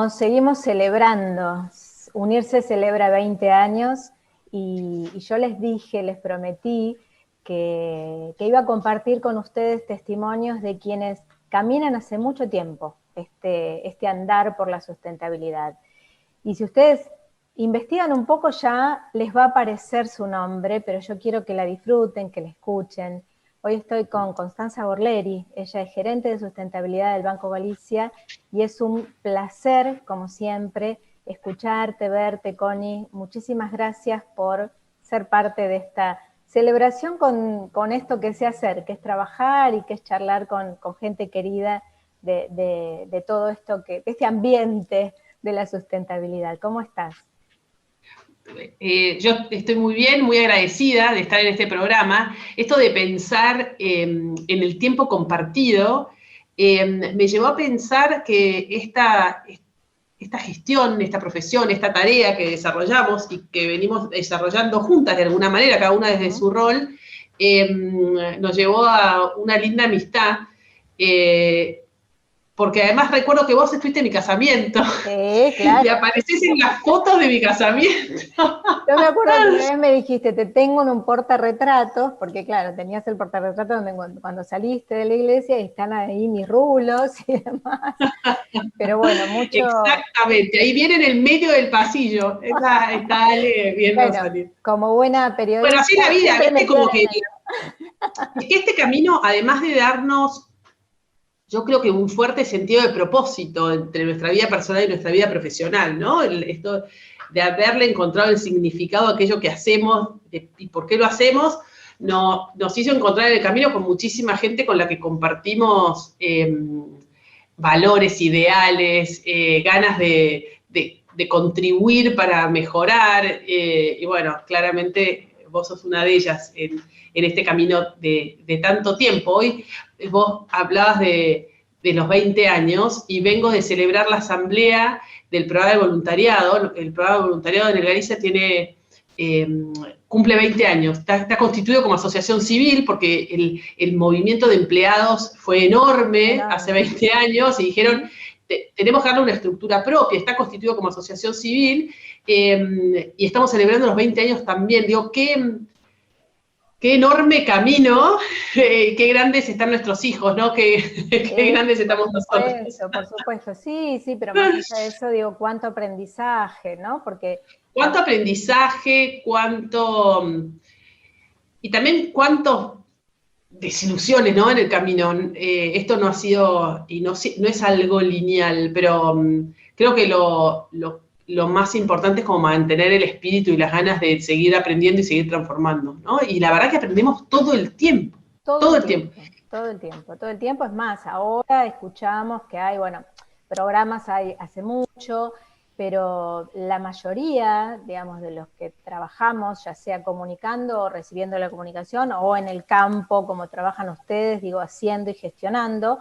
Seguimos celebrando. Unirse celebra 20 años y yo les prometí que iba a compartir con ustedes testimonios de quienes caminan hace mucho tiempo este andar por la sustentabilidad. Y si ustedes investigan un poco ya les va a aparecer su nombre, pero yo quiero que la disfruten, que la escuchen. Hoy estoy con Constanza Borleri, ella es gerente de sustentabilidad del Banco Galicia y es un placer, como siempre, escucharte, verte, Connie. Muchísimas gracias por ser parte de esta celebración con esto que sé hacer, que es trabajar y que es charlar con gente querida de todo esto, de este ambiente de la sustentabilidad. ¿Cómo estás? Yo estoy muy bien, muy agradecida de estar en este programa. Esto de pensar en el tiempo compartido me llevó a pensar que esta gestión, esta profesión, esta tarea que desarrollamos y que venimos desarrollando juntas de alguna manera, cada una desde su rol, nos llevó a una linda amistad. Porque además recuerdo que vos estuviste en mi casamiento. Sí, claro. Y aparecés en las fotos de mi casamiento. Yo me acuerdo que una vez me dijiste, te tengo en un portarretratos, porque claro, tenías el portarretrato donde cuando saliste de la iglesia y están ahí mis rulos y demás. Pero bueno, mucho... Exactamente, ahí viene en el medio del pasillo. Está Ale viendo bueno, salir. Como buena periodista... Bueno, así es la vida, ¿viste? Como que este camino, además de darnos, yo creo que un fuerte sentido de propósito entre nuestra vida personal y nuestra vida profesional, ¿no? Esto de haberle encontrado el significado a aquello que hacemos y por qué lo hacemos, nos hizo encontrar en el camino con muchísima gente con la que compartimos valores, ideales, ganas de contribuir para mejorar, y bueno, claramente vos sos una de ellas en este camino de tanto tiempo. Hoy vos hablabas de los 20 años y vengo de celebrar la asamblea del programa de voluntariado. El programa de voluntariado en el Galicia cumple 20 años. Está constituido como asociación civil porque el movimiento de empleados fue enorme hace 20 años y dijeron, tenemos que darle una estructura propia. Está constituido como asociación civil y estamos celebrando los 20 años también. Digo, qué enorme camino, qué grandes están nuestros hijos, ¿no? Qué grandes estamos nosotros. Por supuesto, sí, pero más allá de eso, digo, cuánto aprendizaje, ¿no? Porque... Cuánto aprendizaje, y también cuántas desilusiones, ¿no? En el camino. Esto no ha sido, y no es algo lineal, pero creo que lo más importante es como mantener el espíritu y las ganas de seguir aprendiendo y seguir transformando, ¿no? Y la verdad que aprendemos todo el tiempo. Todo el tiempo. Es más, ahora escuchamos que hay, programas hay hace mucho, pero la mayoría, digamos, de los que trabajamos, ya sea comunicando o recibiendo la comunicación, o en el campo, como trabajan ustedes, digo, haciendo y gestionando,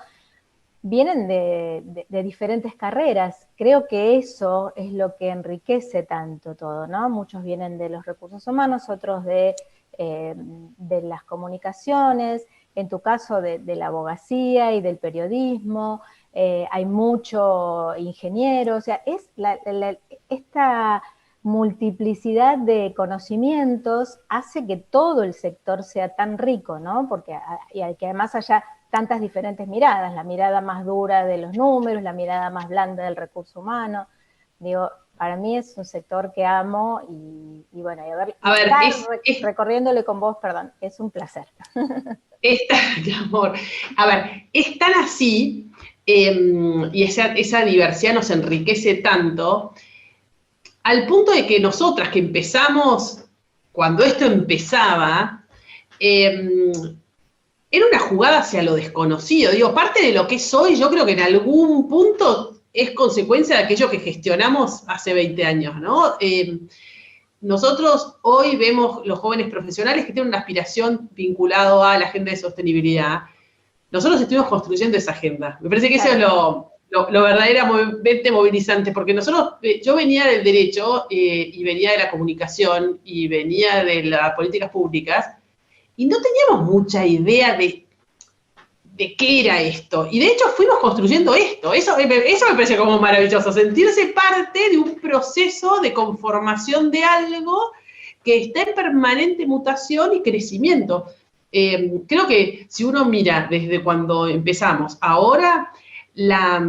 vienen de diferentes carreras. Creo que eso es lo que enriquece tanto todo, ¿no? Muchos vienen de los recursos humanos, otros de las comunicaciones, en tu caso de la abogacía y del periodismo, hay mucho ingeniero, o sea, es esta multiplicidad de conocimientos hace que todo el sector sea tan rico, ¿no? Porque que además haya tantas diferentes miradas, la mirada más dura de los números, la mirada más blanda del recurso humano. Digo, para mí es un sector que amo y bueno, recorriéndole con vos, perdón, es un placer. Mi amor. A ver, es tan así, y esa diversidad nos enriquece tanto, al punto de que nosotras que empezamos, cuando esto empezaba, era una jugada hacia lo desconocido. Digo, parte de lo que soy, yo creo que en algún punto es consecuencia de aquello que gestionamos hace 20 años, ¿no? Nosotros hoy vemos los jóvenes profesionales que tienen una aspiración vinculada a la agenda de sostenibilidad. Nosotros estuvimos construyendo esa agenda. Me parece que eso es lo verdaderamente movilizante, porque yo venía del derecho y venía de la comunicación y venía de las políticas públicas, y no teníamos mucha idea de de qué era esto. Y de hecho fuimos construyendo esto. Eso me parece como maravilloso, sentirse parte de un proceso de conformación de algo que está en permanente mutación y crecimiento. Creo que si uno mira desde cuando empezamos, ahora la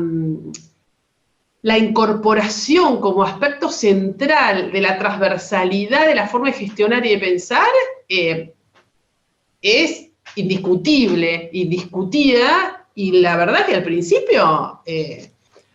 incorporación como aspecto central de la transversalidad de la forma de gestionar y de pensar es indiscutible, indiscutida, y la verdad que al principio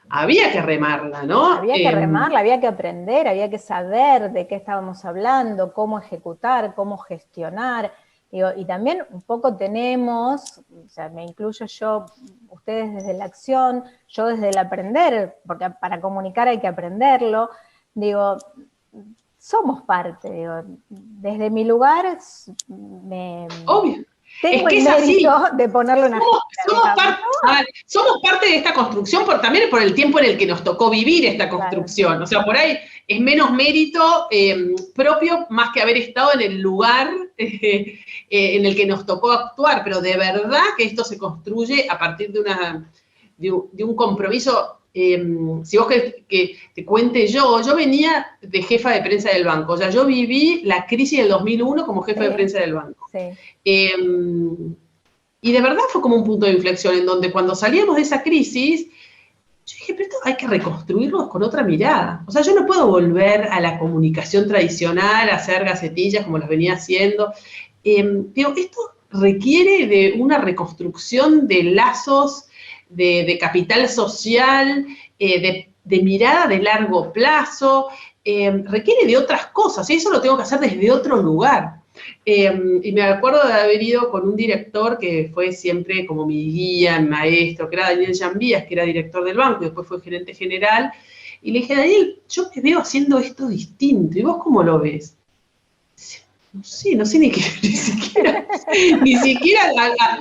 había que remarla, ¿no? Había que remarla, había que aprender, había que saber de qué estábamos hablando, cómo ejecutar, cómo gestionar. Digo, y también un poco tenemos, o sea, me incluyo yo, ustedes desde la acción, yo desde el aprender, porque para comunicar hay que aprenderlo. Digo, somos parte, digo, desde mi lugar Obvio. tengo Es que el es así. mérito de ponerlo en agenda. Somos parte de esta construcción también por el tiempo en el que nos tocó vivir esta construcción. Claro. O sea, por ahí es menos mérito propio más que haber estado en el lugar en el que nos tocó actuar, pero de verdad que esto se construye a partir de un compromiso. Si vos querés que te cuente yo venía de jefa de prensa del banco, o sea, yo viví la crisis del 2001 como jefa de prensa del banco. Sí. Y de verdad fue como un punto de inflexión en donde cuando salíamos de esa crisis, yo dije, pero esto hay que reconstruirlo con otra mirada. O sea, yo no puedo volver a la comunicación tradicional, a hacer gacetillas como las venía haciendo. Digo, esto requiere de una reconstrucción de lazos, de capital social, de mirada de largo plazo, requiere de otras cosas, y eso lo tengo que hacer desde otro lugar. Y me acuerdo de haber ido con un director que fue siempre como mi guía, mi maestro, que era Daniel Llambías, que era director del banco y después fue gerente general, y le dije, Daniel, yo te veo haciendo esto distinto, ¿y vos cómo lo ves? No sé ni siquiera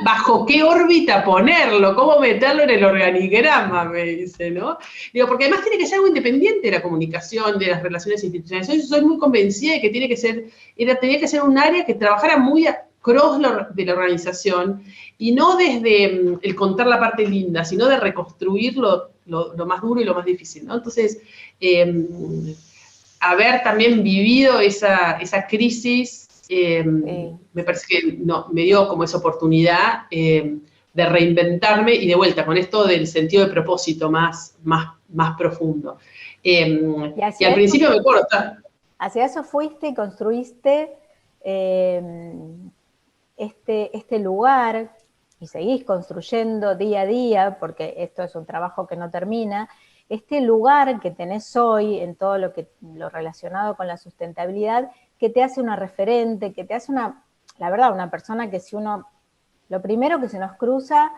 bajo qué órbita ponerlo, cómo meterlo en el organigrama, me dice, ¿no? Digo, porque además tiene que ser algo independiente de la comunicación, de las relaciones institucionales. Yo soy muy convencida de que tenía que ser un área que trabajara muy cross de la organización y no desde el contar la parte linda, sino de reconstruir lo más duro y lo más difícil, ¿no? Entonces, haber también vivido esa crisis, me parece que me dio como esa oportunidad de reinventarme y de vuelta con esto del sentido de propósito más profundo. Y al principio me acuerdo. Hacia eso fuiste y construiste este lugar y seguís construyendo día a día, porque esto es un trabajo que no termina, este lugar que tenés hoy en todo lo relacionado con la sustentabilidad, que te hace una referente, que te hace la verdad, una persona que si uno, lo primero que se nos cruza,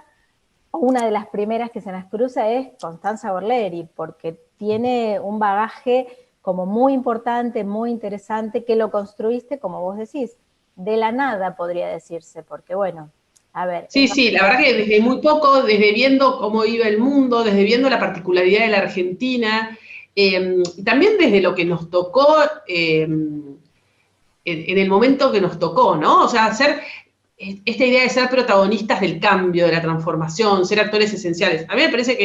o una de las primeras que se nos cruza es Constanza Borleri, porque tiene un bagaje como muy importante, muy interesante, que lo construiste, como vos decís, de la nada podría decirse, porque bueno, a ver. Sí, la verdad que desde muy poco, desde viendo cómo iba el mundo, desde viendo la particularidad de la Argentina, también desde lo que nos tocó en el momento que nos tocó, ¿no? O sea, esta idea de ser protagonistas del cambio, de la transformación, ser actores esenciales. A mí me parece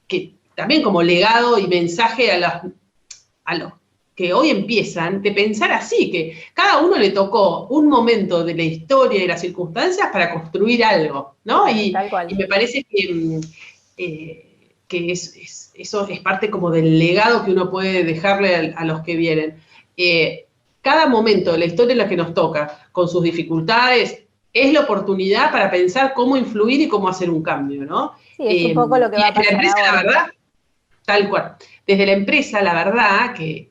que también como legado y mensaje a los que hoy empiezan, de pensar así, que cada uno le tocó un momento de la historia y de las circunstancias para construir algo, ¿no? Y me parece que eso es parte como del legado que uno puede dejarle a los que vienen. Cada momento de la historia en la que nos toca, con sus dificultades, es la oportunidad para pensar cómo influir y cómo hacer un cambio, ¿no? Sí, es un poco lo que va a pasar la empresa, ahora. La verdad, tal cual. Desde la empresa, la verdad, que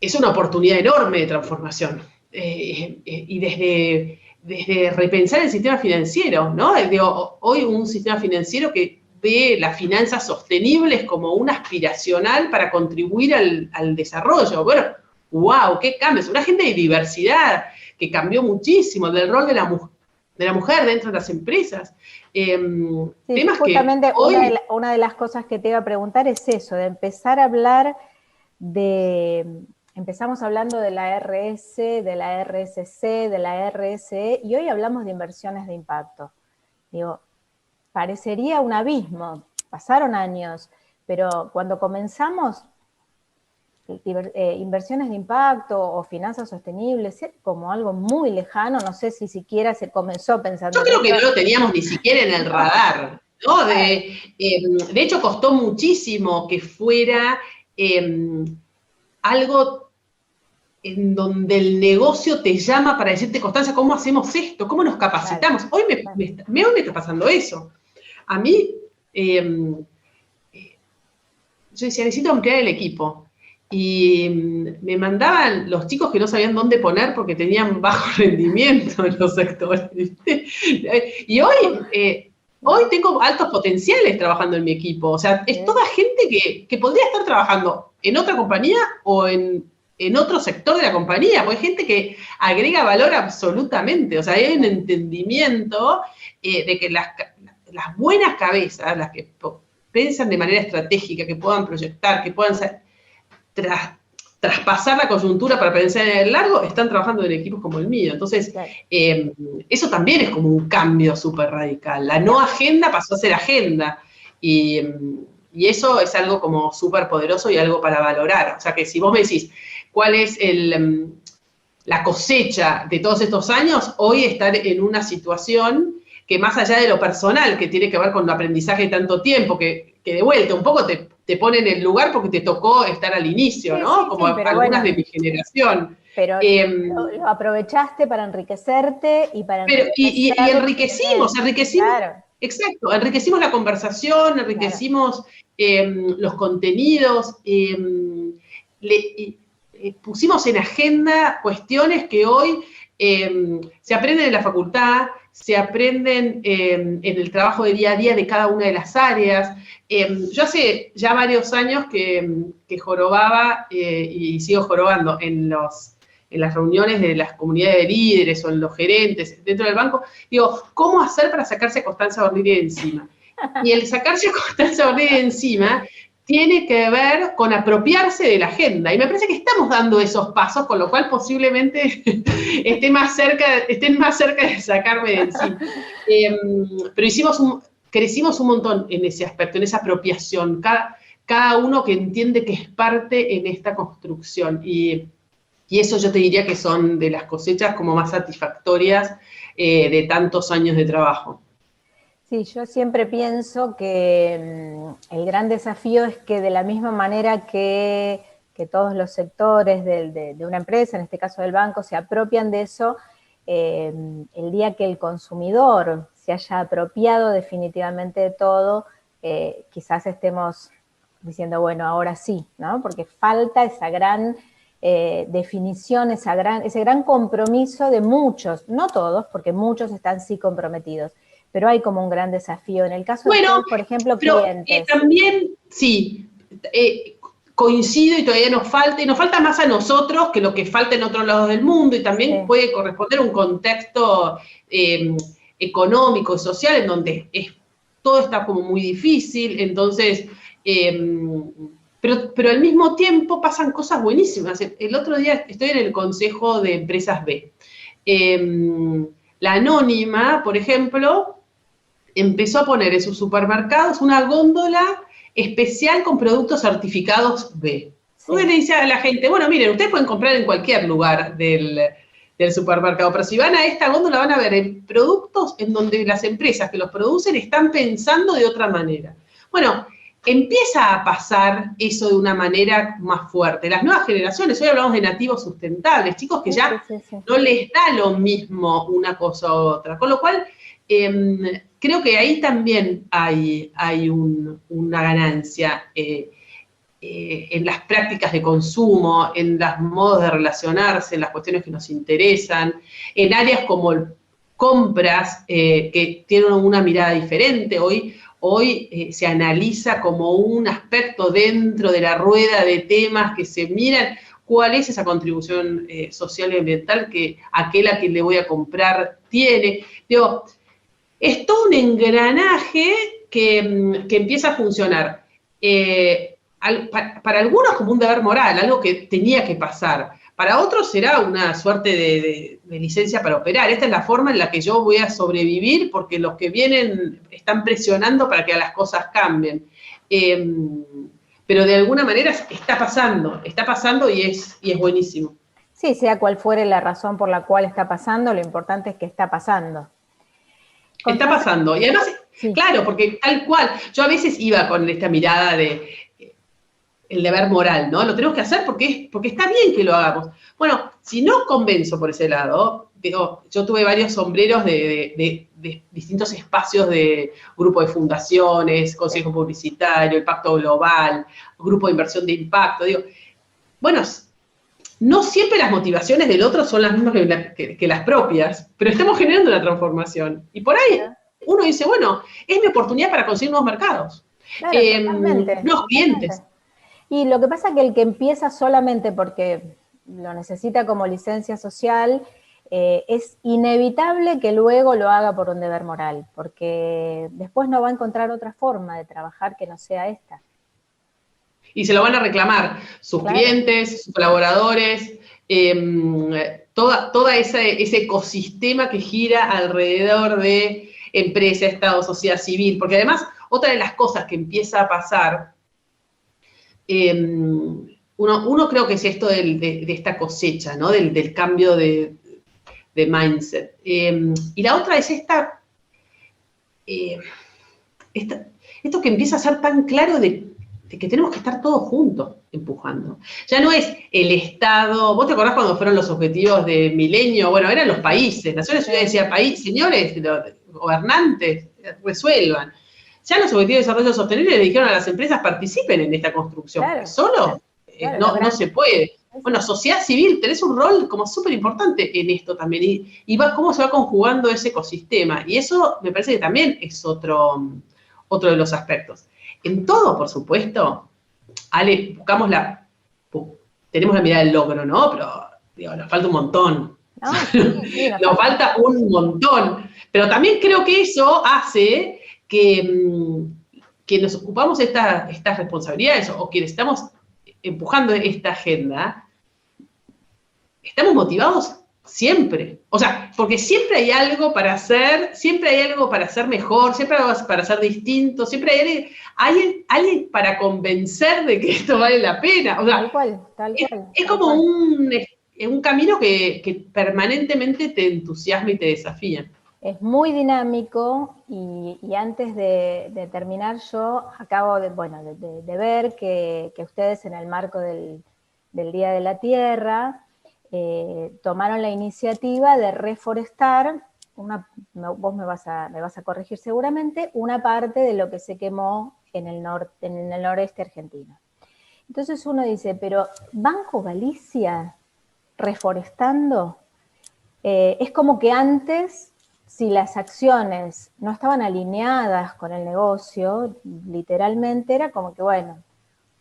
es una oportunidad enorme de transformación. Y desde repensar el sistema financiero, ¿no? Hoy un sistema financiero que ve las finanzas sostenibles como un aspiracional para contribuir al desarrollo. Bueno, wow, qué cambios. Una agenda de diversidad que cambió muchísimo, del rol de la mujer dentro de las empresas. Sí, temas justamente que hoy... una de las cosas que te iba a preguntar es eso, de empezar a hablar empezamos hablando de la RS, de la RSC, de la RSE, y hoy hablamos de inversiones de impacto. Digo, parecería un abismo, pasaron años, pero cuando comenzamos inversiones de impacto o finanzas sostenibles, como algo muy lejano, no sé si siquiera se comenzó pensando Yo en creo que eso. no lo teníamos ni siquiera en el radar, ¿no? De hecho, costó muchísimo que fuera algo en donde el negocio te llama para decirte, Constanza, ¿cómo hacemos esto? ¿Cómo nos capacitamos? Hoy me está pasando eso. A mí, yo decía, necesito ampliar el equipo. Y me mandaban los chicos que no sabían dónde poner porque tenían bajo rendimiento en los sectores. ¿Viste? Y hoy tengo altos potenciales trabajando en mi equipo. O sea, es toda gente que podría estar trabajando en otra compañía o en otro sector de la compañía, porque hay gente que agrega valor absolutamente. O sea, hay un entendimiento de que las buenas cabezas, las que piensan de manera estratégica, que puedan proyectar, que puedan traspasar la coyuntura para pensar en el largo, están trabajando en equipos como el mío. Entonces, eso también es como un cambio súper radical. La no agenda pasó a ser agenda. Y eso es algo como súper poderoso y algo para valorar. O sea que si vos me decís, ¿cuál es la cosecha de todos estos años? Hoy estar en una situación que más allá de lo personal, que tiene que ver con el aprendizaje de tanto tiempo, que de vuelta un poco te pone en el lugar porque te tocó estar al inicio, ¿no? Sí, como algunas de mi generación. Pero lo aprovechaste para enriquecerte y para Y enriquecimos, claro. Exacto, enriquecimos la conversación, enriquecimos los contenidos, pusimos en agenda cuestiones que hoy se aprenden en la facultad, se aprenden en el trabajo de día a día de cada una de las áreas. Yo hace ya varios años que jorobaba y sigo jorobando en las reuniones de las comunidades de líderes o en los gerentes dentro del banco, digo, ¿cómo hacer para sacarse a Constanza Orlini de encima? Y el sacarse a Constanza Orlini de encima tiene que ver con apropiarse de la agenda. Y me parece que estamos dando esos pasos, con lo cual posiblemente estén más cerca de sacarme de encima. Pero crecimos un montón en ese aspecto, en esa apropiación. Cada uno que entiende que es parte en esta construcción. Y eso yo te diría que son de las cosechas como más satisfactorias de tantos años de trabajo. Sí, yo siempre pienso que el gran desafío es que de la misma manera que todos los sectores de una empresa, en este caso del banco, se apropian de eso, el día que el consumidor se haya apropiado definitivamente de todo, quizás estemos diciendo, bueno, ahora sí, ¿no? Porque falta esa gran definición, ese gran compromiso de muchos, no todos, porque muchos están sí comprometidos, pero hay como un gran desafío. En el caso de ustedes, por ejemplo, pero, clientes. También, sí, coincido y todavía nos falta más a nosotros que lo que falta en otros lados del mundo, y también puede corresponder a un contexto económico y social en donde todo está como muy difícil, entonces, pero al mismo tiempo pasan cosas buenísimas. El otro día estoy en el Consejo de Empresas B. La Anónima, por ejemplo, empezó a poner en sus supermercados una góndola especial con productos certificados B. Entonces le dice a la gente, bueno, miren, ustedes pueden comprar en cualquier lugar del supermercado, pero si van a esta góndola van a ver productos en donde las empresas que los producen están pensando de otra manera. Bueno, empieza a pasar eso de una manera más fuerte. Las nuevas generaciones, hoy hablamos de nativos sustentables, chicos que ya no les da lo mismo una cosa u otra, con lo cual creo que ahí también hay una ganancia en las prácticas de consumo, en los modos de relacionarse, en las cuestiones que nos interesan, en áreas como compras que tienen una mirada diferente. Hoy se analiza como un aspecto dentro de la rueda de temas que se miran cuál es esa contribución social y ambiental que aquel a quien le voy a comprar tiene. Digo, es todo un engranaje que empieza a funcionar. Para algunos como un deber moral, algo que tenía que pasar. Para otros será una suerte de licencia para operar. Esta es la forma en la que yo voy a sobrevivir porque los que vienen están presionando para que las cosas cambien. Pero de alguna manera está pasando y es buenísimo. Sí, sea cual fuere la razón por la cual está pasando, lo importante es que está pasando. Está pasando. Y además, sí, claro, porque tal cual, yo a veces iba con esta mirada de el deber moral, ¿no? Lo tenemos que hacer porque está bien que lo hagamos. Bueno, si no convenzo por ese lado, digo, yo tuve varios sombreros de distintos espacios de grupo de fundaciones, consejo publicitario, el pacto global, grupo de inversión de impacto, digo, bueno, no siempre las motivaciones del otro son las mismas que las propias, pero estamos generando una transformación. Y por ahí uno dice, bueno, es mi oportunidad para conseguir nuevos mercados, claro, nuevos clientes. Y lo que pasa es que el que empieza solamente porque lo necesita como licencia social, es inevitable que luego lo haga por un deber moral, porque después no va a encontrar otra forma de trabajar que no sea esta. Y se lo van a reclamar sus clientes, sus colaboradores, todo ese ecosistema que gira alrededor de empresa, Estado, sociedad civil, porque además otra de las cosas que empieza a pasar, uno creo que es esto de esta cosecha, ¿no? Del cambio de mindset. Y la otra es esto que empieza a ser tan claro de que tenemos que estar todos juntos empujando. Ya no es el Estado, ¿vos te acordás cuando fueron los objetivos de Milenio? Bueno, eran los países, Naciones Unidas decía, señores, los gobernantes, resuelvan. Ya los objetivos de desarrollo sostenible le dijeron a las empresas, participen en esta construcción, porque solo no se puede. Bueno, sociedad civil, tenés un rol como súper importante en esto también, y cómo se va conjugando ese ecosistema, y eso me parece que también es otro de los aspectos. En todo, por supuesto, Ale, tenemos la mirada del logro, ¿no? Pero, digo, nos falta un montón. No, sí, nos falta un montón. Pero también creo que eso hace que nos ocupamos estas responsabilidades, o quienes estamos empujando esta agenda, estamos motivados siempre. O sea, porque siempre hay algo para hacer, siempre hay algo para hacer mejor, siempre hay algo para hacer distinto, siempre hay alguien para convencer de que esto vale la pena. O sea, tal cual. Es como un camino que permanentemente te entusiasma y te desafía. Es muy dinámico y antes de terminar yo acabo de ver que ustedes en el marco del Día de la Tierra tomaron la iniciativa de reforestar, vos me vas a corregir seguramente, una parte de lo que se quemó en el noreste argentino. Entonces uno dice, pero ¿Banco Galicia reforestando? Es como que antes, si las acciones no estaban alineadas con el negocio, literalmente era como que, bueno,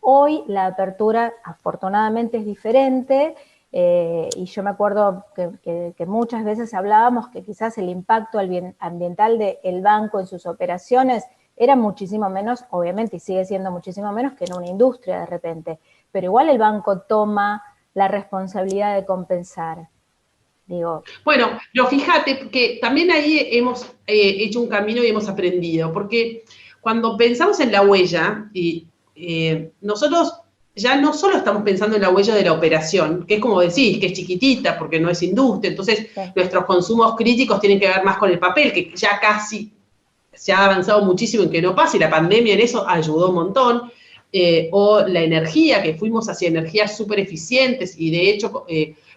hoy la apertura afortunadamente es diferente, y yo me acuerdo que muchas veces hablábamos que quizás el impacto ambiental del banco en sus operaciones era muchísimo menos, obviamente, y sigue siendo muchísimo menos que en una industria de repente, pero igual el banco toma la responsabilidad de compensar. Digo. Bueno, pero fíjate que también ahí hemos hecho un camino y hemos aprendido, porque cuando pensamos en la huella, nosotros ya no solo estamos pensando en la huella de la operación, que es como decís, que es chiquitita porque no es industria, entonces nuestros consumos críticos tienen que ver más con el papel, que ya casi se ha avanzado muchísimo en que no pase, y la pandemia en eso ayudó un montón, o la energía, que fuimos hacia energías súper eficientes y de hecho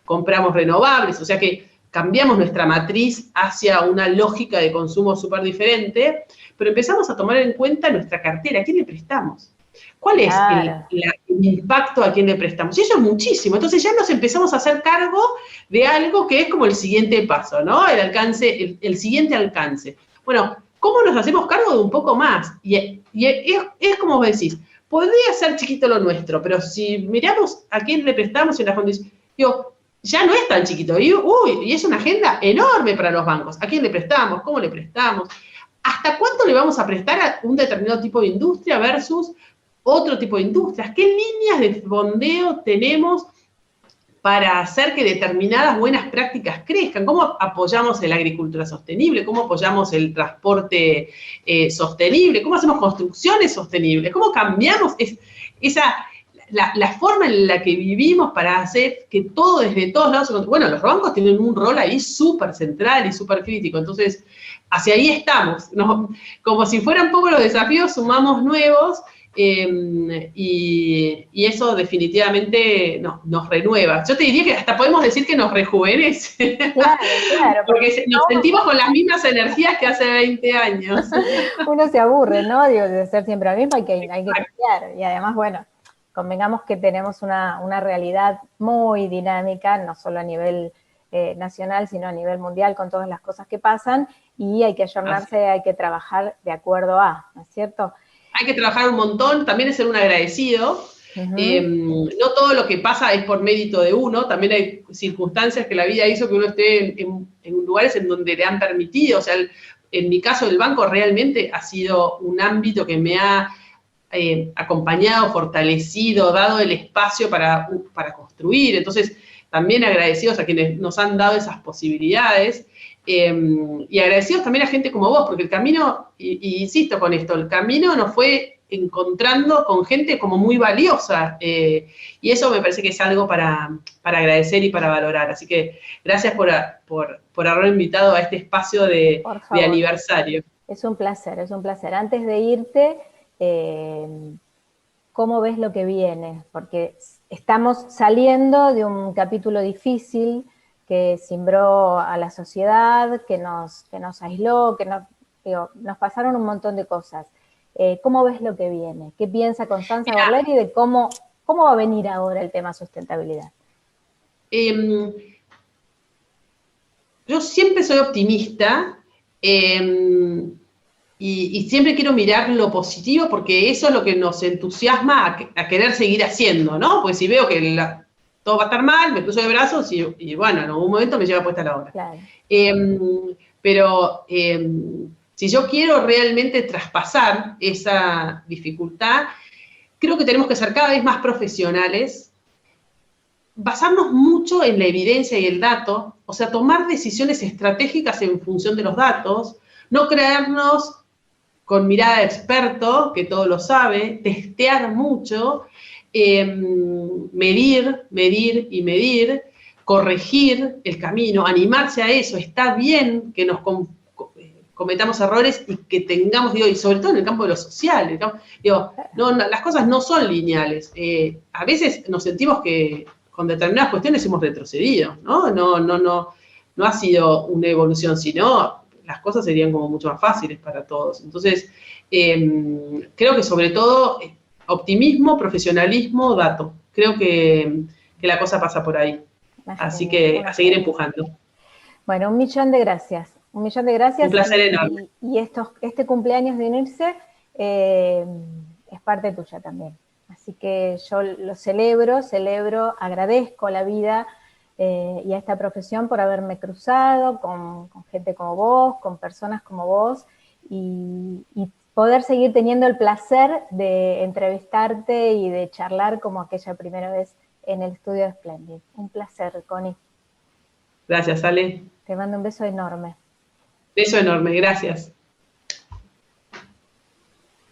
compramos renovables, o sea que cambiamos nuestra matriz hacia una lógica de consumo súper diferente, pero empezamos a tomar en cuenta nuestra cartera, ¿a quién le prestamos? ¿Cuál es el impacto a quién le prestamos? Y eso es muchísimo. Entonces ya nos empezamos a hacer cargo de algo que es como el siguiente paso, ¿no? El siguiente alcance. Bueno, ¿cómo nos hacemos cargo de un poco más? Y es como vos decís, podría ser chiquito lo nuestro, pero si miramos a quién le prestamos en las condiciones, digo, ya no es tan chiquito. Y es una agenda enorme para los bancos. ¿A quién le prestamos? ¿Cómo le prestamos? ¿Hasta cuánto le vamos a prestar a un determinado tipo de industria versus otro tipo de industrias? ¿Qué líneas de fondeo tenemos para hacer que determinadas buenas prácticas crezcan. ¿Cómo apoyamos la agricultura sostenible? ¿Cómo apoyamos el transporte sostenible? ¿Cómo hacemos construcciones sostenibles? ¿Cómo cambiamos la forma en la que vivimos para hacer que todo desde todos lados... Bueno, los bancos tienen un rol ahí súper central y súper crítico, entonces hacia ahí estamos, ¿no? Como si fueran pocos los desafíos, sumamos nuevos, y eso definitivamente nos renueva. Yo te diría que hasta podemos decir que nos rejuvenece. Claro. Porque nos sentimos con las mismas energías que hace 20 años. Uno se aburre, ¿no? Digo, de ser siempre lo mismo, hay que cambiar. Y además, bueno, convengamos que tenemos una realidad muy dinámica, no solo a nivel nacional, sino a nivel mundial, con todas las cosas que pasan, y hay que ayornarse, hay que trabajar de acuerdo a, ¿no es cierto? Hay que trabajar un montón, también es ser un agradecido. No todo lo que pasa es por mérito de uno, también hay circunstancias que la vida hizo que uno esté en lugares en donde le han permitido, o sea, en mi caso el banco realmente ha sido un ámbito que me ha acompañado, fortalecido, dado el espacio para construir, entonces también agradecidos a quienes nos han dado esas posibilidades. Y agradecidos también a gente como vos, porque el camino, y insisto con esto, el camino nos fue encontrando con gente como muy valiosa, y eso me parece que es algo para agradecer y para valorar. Así que gracias por haberme invitado a este espacio de aniversario. Es un placer, es un placer. Antes de irte, ¿cómo ves lo que viene? Porque estamos saliendo de un capítulo difícil que cimbró a la sociedad, que nos aisló, nos pasaron un montón de cosas. ¿Cómo ves lo que viene? ¿Qué piensa Constanza Borleri de cómo va a venir ahora el tema sustentabilidad? Yo siempre soy optimista, y siempre quiero mirar lo positivo, porque eso es lo que nos entusiasma a querer seguir haciendo, ¿no? Porque si veo que todo va a estar mal, me cruzo de brazos y bueno, en algún momento me lleva puesta la obra. Claro. Pero si yo quiero realmente traspasar esa dificultad, creo que tenemos que ser cada vez más profesionales, basarnos mucho en la evidencia y el dato, o sea, tomar decisiones estratégicas en función de los datos, no creernos con mirada de experto, que todo lo sabe, testear mucho, medir y medir, corregir el camino, animarse a eso. Está bien que nos cometamos errores y que tengamos, y sobre todo en el campo de lo social, las cosas no son lineales. A veces nos sentimos que con determinadas cuestiones hemos retrocedido, ¿no? No ha sido una evolución, sino las cosas serían como mucho más fáciles para todos. Entonces, creo que sobre todo optimismo, profesionalismo, dato. Creo que la cosa pasa por ahí. Así que a seguir empujando. Bueno, 1.000.000 de gracias. 1.000.000 de gracias. Un placer enorme. Y este cumpleaños de unirse es parte tuya también. Así que yo lo celebro, agradezco a la vida y a esta profesión por haberme cruzado con gente como vos, con personas como vos, y poder seguir teniendo el placer de entrevistarte y de charlar como aquella primera vez en el estudio de Splendid. Un placer, Connie. Gracias, Ale. Te mando un beso enorme. Beso enorme, gracias.